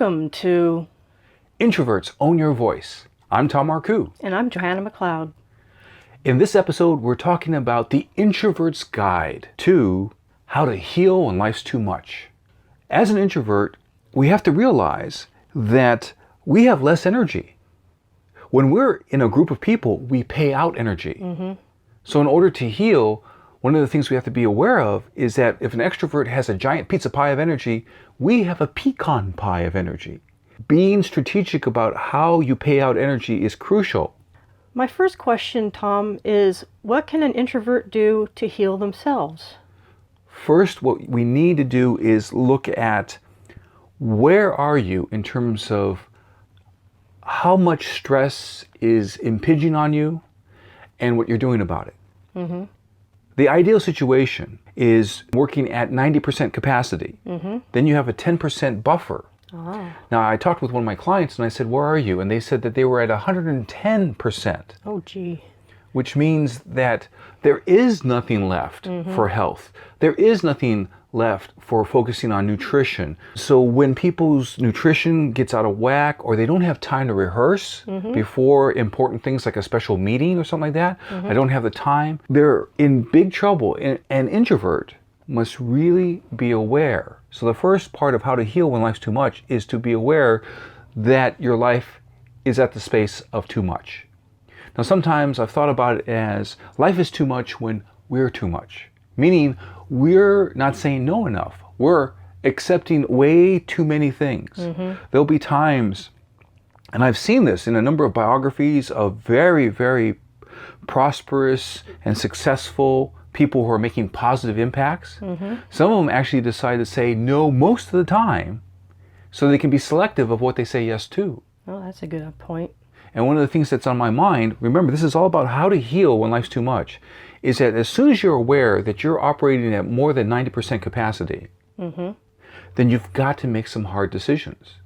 welcome to Introverts, Own Your Voice. I'm Tom Marcoux. And I'm Johanna McLeod. In this episode, we're talking about the introvert's guide to how to heal when life's too much. As an introvert, we have to realize that we have less energy. When we're in a group of people, we pay out energy. So in order to heal, one of the things we have to be aware of is that if an extrovert has a giant pizza pie of energy, we have a pecan pie of energy. Being strategic about how you pay out energy is crucial. My first question, Tom, is what can an introvert do to heal themselves? First, what we need to do is look at where are you in terms of how much stress is impinging on you and what you're doing about it. The ideal situation is working at 90% capacity. Then you have a 10% buffer. Now, I talked with one of my clients and I said, where are you? And they said that they were at 110%. Oh, gee. Which means that there is nothing left for health. There is nothing left for focusing on nutrition. So when people's nutrition gets out of whack or they don't have time to rehearse before important things like a special meeting or something like that, I don't have the time, they're in big trouble. An introvert must really be aware. So the first part of how to heal when life's too much is to be aware that your life is at the space of too much. Now, sometimes I've thought about it as life is too much when we're too much, meaning we're not saying no enough. We're accepting way too many things. There'll be times, and I've seen this in a number of biographies of very, very prosperous and successful people who are making positive impacts. Some of them actually decide to say no most of the time so they can be selective of what they say yes to. Oh, that's a good point. And one of the things that's on my mind, remember, this is all about how to heal when life's too much, is that as soon as you're aware that you're operating at more than 90% capacity, then you've got to make some hard decisions.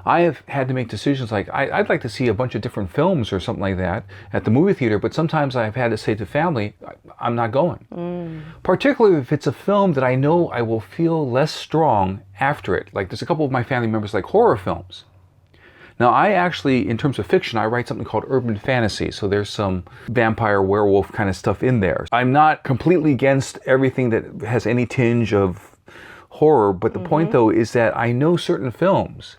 I have had to make decisions like, I'd like to see a bunch of different films or something like that at the movie theater, but sometimes I've had to say to family, I'm not going. Particularly if it's a film that I know I will feel less strong after it. Like there's a couple of my family members like horror films. Now, I actually, in terms of fiction, I write something called urban fantasy. So there's some vampire, werewolf kind of stuff in there. I'm not completely against everything that has any tinge of horror. But the point, though, is that I know certain films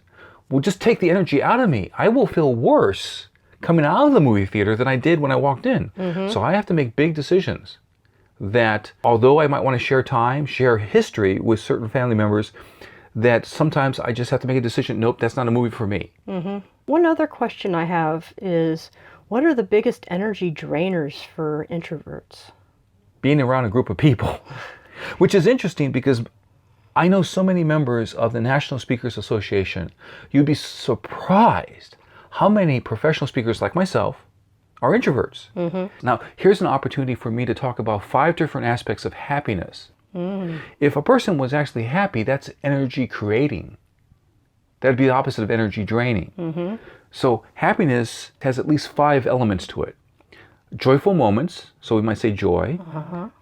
will just take the energy out of me. I will feel worse coming out of the movie theater than I did when I walked in. So I have to make big decisions that, although I might want to share time, share history with certain family members, that sometimes I just have to make a decision, nope, that's not a movie for me. One other question I have is, what are the biggest energy drainers for introverts? Being around a group of people, which is interesting because I know so many members of the National Speakers Association. You'd be surprised how many professional speakers like myself are introverts. Now, here's an opportunity for me to talk about 5 different aspects of happiness. If a person was actually happy, that's energy creating. That'd be the opposite of energy draining. So happiness has at least 5 elements to it. Joyful moments, so we might say joy.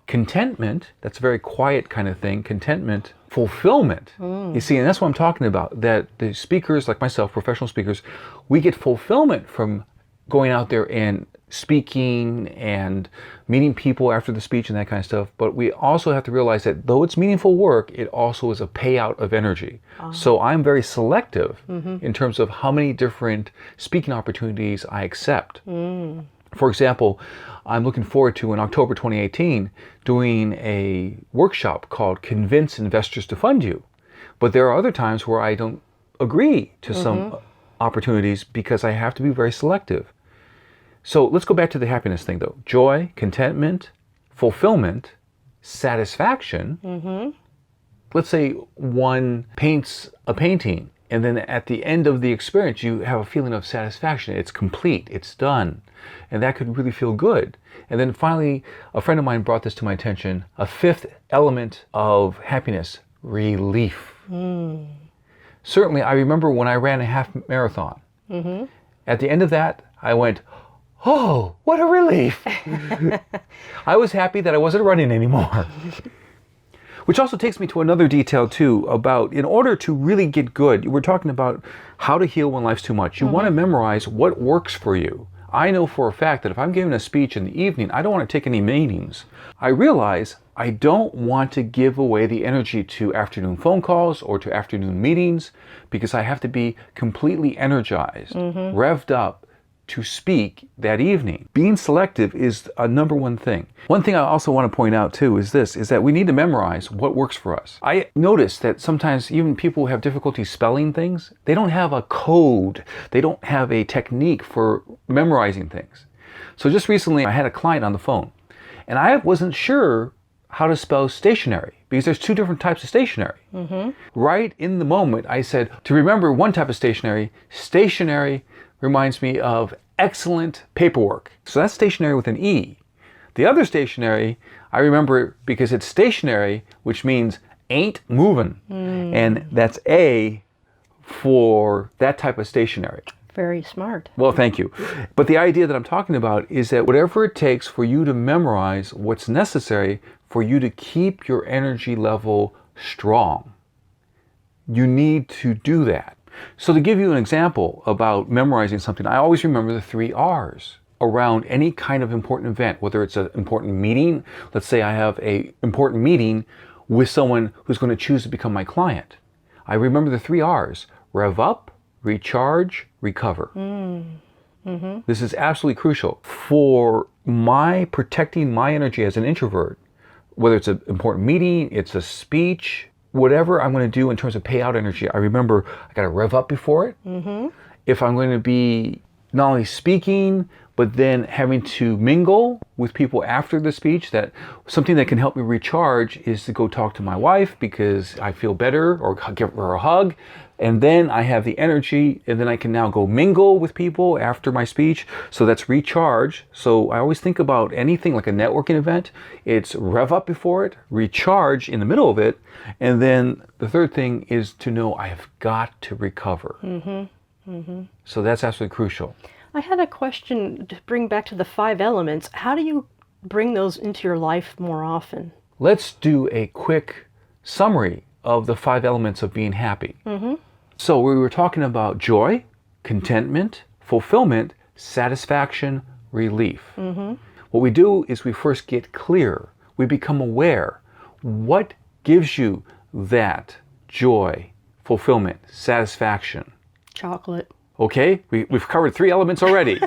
Contentment, that's a very quiet kind of thing. Contentment. Fulfillment. You see, and that's what I'm talking about, that the speakers like myself, professional speakers, we get fulfillment from going out there and speaking and meeting people after the speech and that kind of stuff. But we also have to realize that though it's meaningful work, it also is a payout of energy. So I'm very selective in terms of how many different speaking opportunities I accept. For example, I'm looking forward to, in October 2018, doing a workshop called Convince Investors to Fund You. But there are other times where I don't agree to some opportunities because I have to be very selective. So let's go back to the happiness thing, though. Joy, contentment, fulfillment, satisfaction. Let's say one paints a painting, and then at the end of the experience, you have a feeling of satisfaction. It's complete, it's done, and that could really feel good. And then finally, a friend of mine brought this to my attention, a 5th element of happiness, relief. Certainly, I remember when I ran a half marathon. At the end of that, I went, oh, what a relief. I was happy that I wasn't running anymore. Which also takes me to another detail too about in order to really get good, we're talking about how to heal when life's too much. You want to memorize what works for you. I know for a fact that if I'm giving a speech in the evening, I don't want to take any meetings. I realize I don't want to give away the energy to afternoon phone calls or to afternoon meetings because I have to be completely energized, revved up to speak that evening. Being selective is a number one thing. One thing I also want to point out too is this, is that we need to memorize what works for us. I notice that sometimes even people who have difficulty spelling things, they don't have a code. They don't have a technique for memorizing things. So just recently I had a client on the phone and I wasn't sure how to spell stationary because there's two different types of stationary. Right in the moment I said, to remember one type of stationary, stationary reminds me of excellent paperwork. So that's stationary with an E. The other stationary, I remember because it's stationary, which means ain't moving. And that's A for that type of stationary. Very smart. Well, thank you. But the idea that I'm talking about is that whatever it takes for you to memorize what's necessary for you to keep your energy level strong, you need to do that. So to give you an example about memorizing something, I always remember the 3 R's around any kind of important event, whether it's an important meeting. Let's say I have an important meeting with someone who's going to choose to become my client. I remember the 3 R's: rev up, recharge, recover. This is absolutely crucial for my protecting my energy as an introvert, whether it's an important meeting, it's a speech, whatever I'm going to do in terms of payout energy. I remember I got to rev up before it. If I'm going to be not only speaking, but then having to mingle with people after the speech, that something that can help me recharge is to go talk to my wife because I feel better, or give her a hug. And then I have the energy, and then I can now go mingle with people after my speech. So that's recharge. So I always think about anything like a networking event. It's rev up before it, recharge in the middle of it, and then the third thing is to know I have got to recover. So that's absolutely crucial. I had a question to bring back to the 5 elements. How do you bring those into your life more often? Let's do a quick summary of the 5 elements of being happy. So we were talking about joy, contentment, fulfillment, satisfaction, relief. What we do is we first get clear. We become aware. What gives you that joy, fulfillment, satisfaction? Chocolate. Okay, we've covered 3 elements already.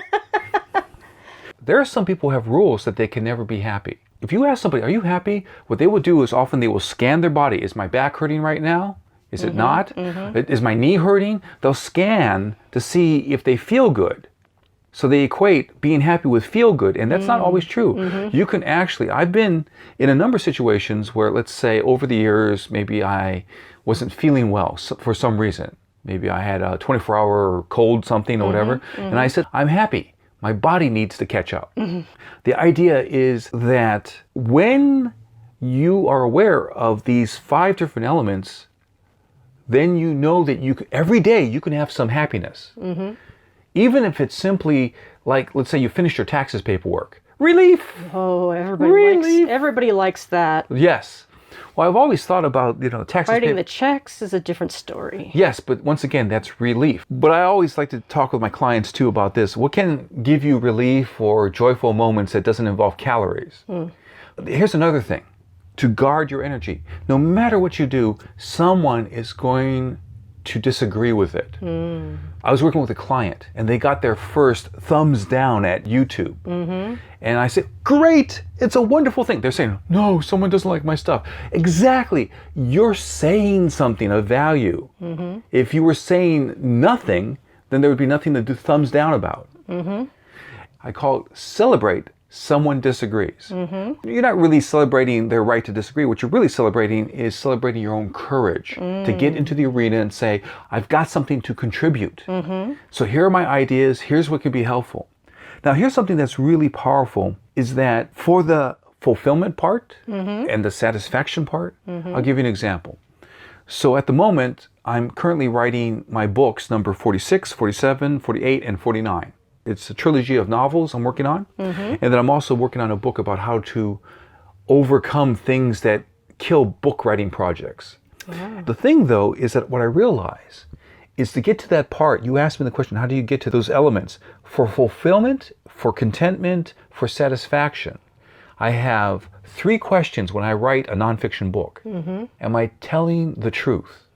There are some people who have rules that they can never be happy. If you ask somebody, are you happy? What they will do is often they will scan their body. Is my back hurting right now? Is it not? Is my knee hurting? They'll scan to see if they feel good. So they equate being happy with feel good, and that's not always true. You can actually, I've been in a number of situations where, let's say over the years, maybe I wasn't feeling well for some reason. Maybe I had a 24-hour cold something or whatever, and I said, I'm happy. My body needs to catch up. The idea is that when you are aware of these 5 different elements, then you know that every day you can have some happiness. Even if it's simply like, let's say you finished your taxes paperwork. Relief! Oh, everybody likes that. Yes. Well, I've always thought about, taxes. Writing the checks is a different story. Yes, but once again, that's relief. But I always like to talk with my clients too about this. What can give you relief or joyful moments that doesn't involve calories? Here's another thing. To guard your energy. No matter what you do, someone is going to disagree with it. I was working with a client and they got their first thumbs down at YouTube. And I said, great, it's a wonderful thing. They're saying, no, someone doesn't like my stuff. Exactly. You're saying something of value. If you were saying nothing, then there would be nothing to do thumbs down about. I call it celebrate someone disagrees. You're not really celebrating their right to disagree. What you're really celebrating is celebrating your own courage to get into the arena and say, I've got something to contribute. So here are my ideas. Here's what can be helpful. Now, here's something that's really powerful is that for the fulfillment part and the satisfaction part, I'll give you an example. So at the moment, I'm currently writing my books, number 46, 47, 48, and 49. It's a trilogy of novels I'm working on. And then I'm also working on a book about how to overcome things that kill book writing projects. Wow. The thing, though, is that what I realize is to get to that part, you asked me the question, how do you get to those elements? For fulfillment, for contentment, for satisfaction, I have 3 questions when I write a nonfiction book. Am I telling the truth?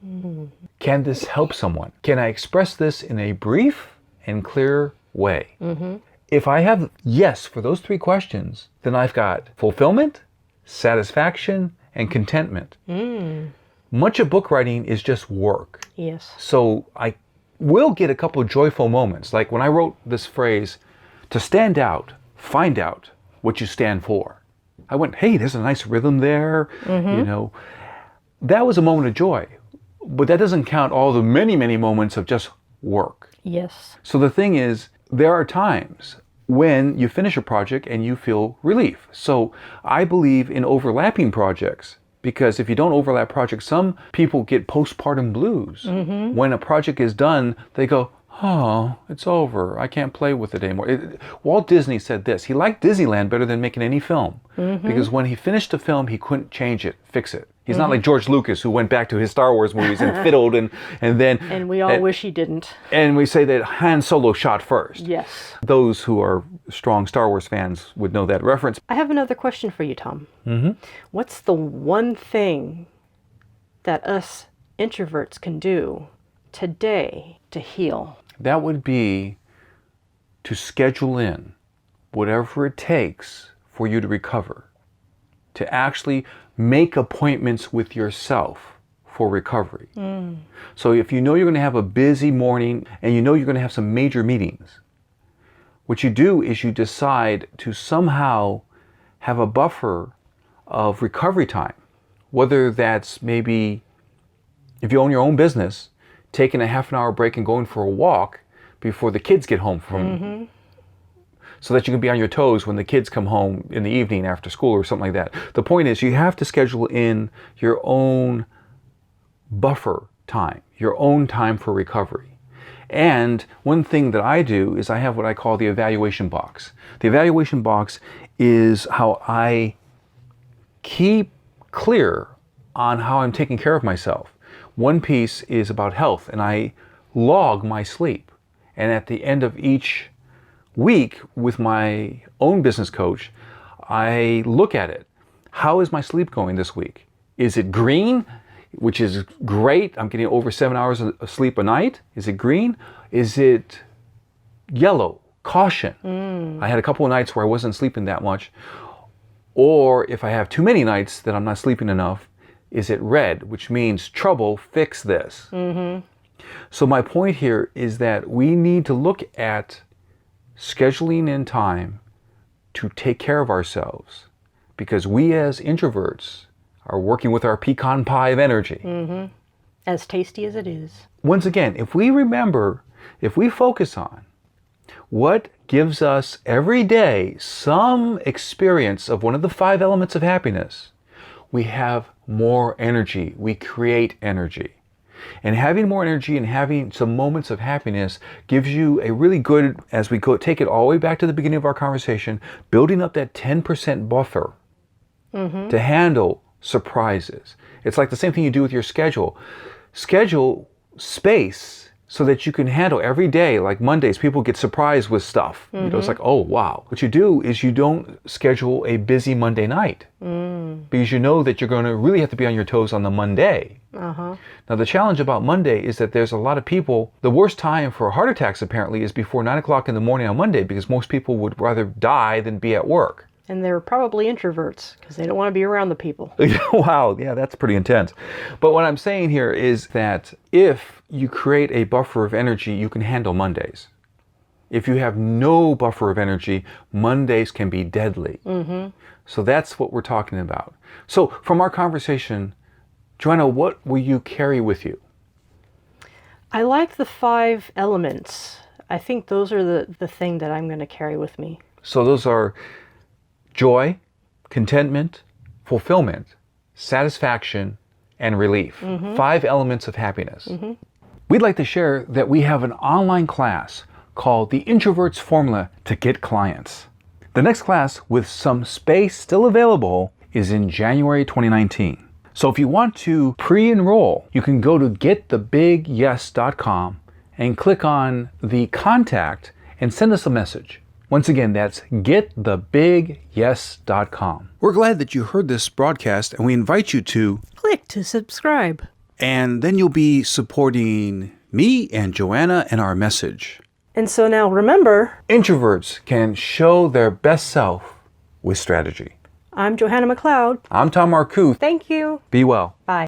Can this help someone? Can I express this in a brief and clear way? If I have yes for those 3 questions, then I've got fulfillment, satisfaction, and contentment. Much of book writing is just work. Yes. So I will get a couple of joyful moments. Like when I wrote this phrase, to stand out, find out what you stand for. I went, hey, there's a nice rhythm there. You know, that was a moment of joy. But that doesn't count all the many, many moments of just work. Yes. So the thing is, there are times when you finish a project and you feel relief. So I believe in overlapping projects, because if you don't overlap projects, some people get postpartum blues. When a project is done, they go, oh, it's over. I can't play with it anymore. Walt Disney said this. He liked Disneyland better than making any film. Because when he finished the film, he couldn't change it, fix it. He's not like George Lucas, who went back to his Star Wars movies and fiddled and then... And we all wish he didn't. And we say that Han Solo shot first. Yes. Those who are strong Star Wars fans would know that reference. I have another question for you, Tom. What's the one thing that us introverts can do today to heal? That would be to schedule in whatever it takes for you to recover. To actually make appointments with yourself for recovery. So if you know you're going to have a busy morning and you know you're going to have some major meetings, what you do is you decide to somehow have a buffer of recovery time. Whether that's maybe, if you own your own business, taking a half an hour break and going for a walk before the kids get home from so that you can be on your toes when the kids come home in the evening after school or something like that. The point is, you have to schedule in your own buffer time, your own time for recovery. And one thing that I do is I have what I call the evaluation box. The evaluation box is how I keep clear on how I'm taking care of myself. One piece is about health, and I log my sleep. And at the end of each week with my own business coach, I look at it. How is my sleep going this week? Is it green, which is great? I'm getting over 7 hours of sleep a night. Is it green? Is it yellow? Caution. I had a couple of nights where I wasn't sleeping that much. Or if I have too many nights that I'm not sleeping enough, is it red, which means trouble, fix this. So my point here is that we need to look at scheduling in time to take care of ourselves, because we as introverts are working with our pecan pie of energy. As tasty as it is. Once again, if we remember, if we focus on what gives us every day some experience of one of the 5 elements of happiness, we have more energy. We create energy. And having more energy and having some moments of happiness gives you a really good, as we go take it all the way back to the beginning of our conversation, building up that 10% buffer to handle surprises. It's like the same thing you do with your schedule. Schedule space so that you can handle every day. Like Mondays, people get surprised with stuff. You know, it's like, oh, wow. What you do is you don't schedule a busy Monday night because you know that you're going to really have to be on your toes on the Monday. Now, the challenge about Monday is that there's a lot of people, the worst time for heart attacks apparently is before 9 o'clock in the morning on Monday, because most people would rather die than be at work. And they're probably introverts because they don't want to be around the people. Wow, yeah, that's pretty intense. But what I'm saying here is that if you create a buffer of energy, you can handle Mondays. If you have no buffer of energy, Mondays can be deadly. So that's what we're talking about. So from our conversation, Johanna, what will you carry with you? I like the 5 elements. I think those are the thing that I'm going to carry with me. So those are joy, contentment, fulfillment, satisfaction, and relief. 5 elements of happiness. We'd like to share that we have an online class called the Introverts Formula to Get Clients. The next class, with some space still available, is in January 2019. So if you want to pre-enroll, you can go to getthebigyes.com and click on the contact and send us a message. Once again, that's getthebigyes.com. We're glad that you heard this broadcast, and we invite you to Click to subscribe. and then you'll be supporting me and Johanna and our message. And so now remember, Introverts can show their best self with strategy. I'm Johanna McLeod. I'm Tom Marcoux. Thank you. Be well. Bye.